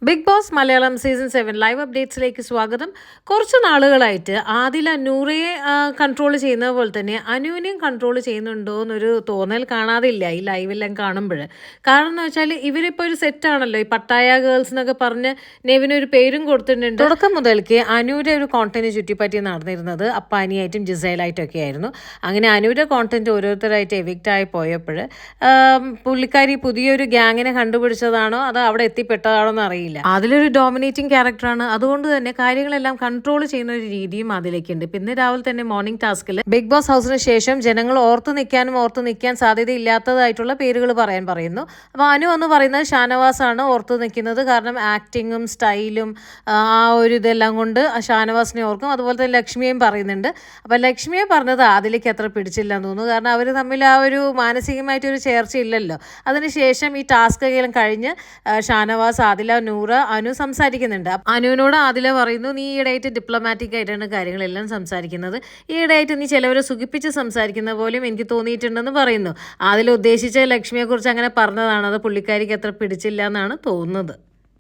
Big Boss Malayalam season 7 live അപ്ഡേറ്റ്സിലേക്ക് സ്വാഗതം. കുറച്ച് നാളുകളായിട്ട് ആദില നൂറയെ കൺട്രോൾ ചെയ്യുന്നത് പോലെ തന്നെ അനുവിനെയും കൺട്രോൾ ചെയ്യുന്നുണ്ടോ എന്നൊരു തോന്നൽ കാണാതില്ല ഈ ലൈവെല്ലാം കാണുമ്പോൾ. കാരണം എന്ന് വെച്ചാൽ ഇവരിപ്പോൾ ഒരു സെറ്റാണല്ലോ, ഈ പട്ടായ ഗേൾസ് എന്നൊക്കെ പറഞ്ഞ് നെവിനൊരു പേരും കൊടുത്തിട്ടുണ്ട്. തുടക്കം മുതൽക്ക് അനുവിൻ്റെ ഒരു കോണ്ടന്റ് ചുറ്റിപ്പറ്റി നടന്നിരുന്നത് അപ്പാനിയായിട്ടും ജിസൈലായിട്ടും ഒക്കെ ആയിരുന്നു. അങ്ങനെ അനുവിൻ്റെ കോണ്ടന്റ് ഓരോരുത്തരായിട്ട് എവിക്റ്റായി പോയപ്പോൾ പുള്ളിക്കാരി പുതിയൊരു ഗ്യാങ്ങിനെ കണ്ടുപിടിച്ചതാണോ അതോ അവിടെ എത്തിപ്പെട്ടതാണോ എന്ന് അറിയില്ല. അതിലൊരു ഡോമിനേറ്റിംഗ് ക്യാരക്ടറാണ്. അതുകൊണ്ട് തന്നെ കാര്യങ്ങളെല്ലാം കൺട്രോൾ ചെയ്യുന്ന ഒരു രീതിയും അതിലേക്കുണ്ട്. പിന്നെ രാവിലെ തന്നെ മോർണിംഗ് ടാസ്കിൽ ബിഗ് ബോസ് ഹൗസിന് ശേഷം ജനങ്ങൾ ഓർത്ത് നിൽക്കാൻ സാധ്യതയില്ലാത്തതായിട്ടുള്ള പേരുകൾ പറയുന്നു. അപ്പോൾ അനു എന്ന് പറയുന്നത് ഷാനവാസാണ് ഓർത്ത് നിൽക്കുന്നത്. കാരണം ആക്ടിങ്ങും സ്റ്റൈലും ആ ഒരു ഇതെല്ലാം കൊണ്ട് ഷാനവാസിനെ ഓർക്കും. അതുപോലെ തന്നെ ലക്ഷ്മിയെയും പറയുന്നുണ്ട്. അപ്പോൾ ലക്ഷ്മിയെ പറഞ്ഞത് അതിലേക്ക് അത്ര പിടിച്ചില്ല എന്ന് തോന്നുന്നു. കാരണം അവർ തമ്മിൽ ആ ഒരു മാനസികമായിട്ടൊരു ചേർച്ചയില്ലല്ലോ. അതിനുശേഷം ഈ ടാസ്ക് എല്ലാം കഴിഞ്ഞ് ഷാനവാസ്, ആദില, അനു സംസാരിക്കുന്നുണ്ട്. അനുവിനോട് ആദില പറയുന്നു, നീ ഈയിടെയായിട്ട് ഡിപ്ലോമാറ്റിക് ആയിട്ടാണ് കാര്യങ്ങളെല്ലാം സംസാരിക്കുന്നത്, ഈയിടെയായിട്ട് നീ ചിലവരെ സുഖിപ്പിച്ച് സംസാരിക്കുന്ന പോലും എനിക്ക് തോന്നിയിട്ടുണ്ടെന്ന് പറയുന്നു. അതിൽ ഉദ്ദേശിച്ച ലക്ഷ്മിയെക്കുറിച്ച് അങ്ങനെ പറഞ്ഞതാണ്. അത് പുള്ളിക്കാരിക്ക് അത്ര പിടിച്ചില്ല എന്നാണ് തോന്നുന്നത്.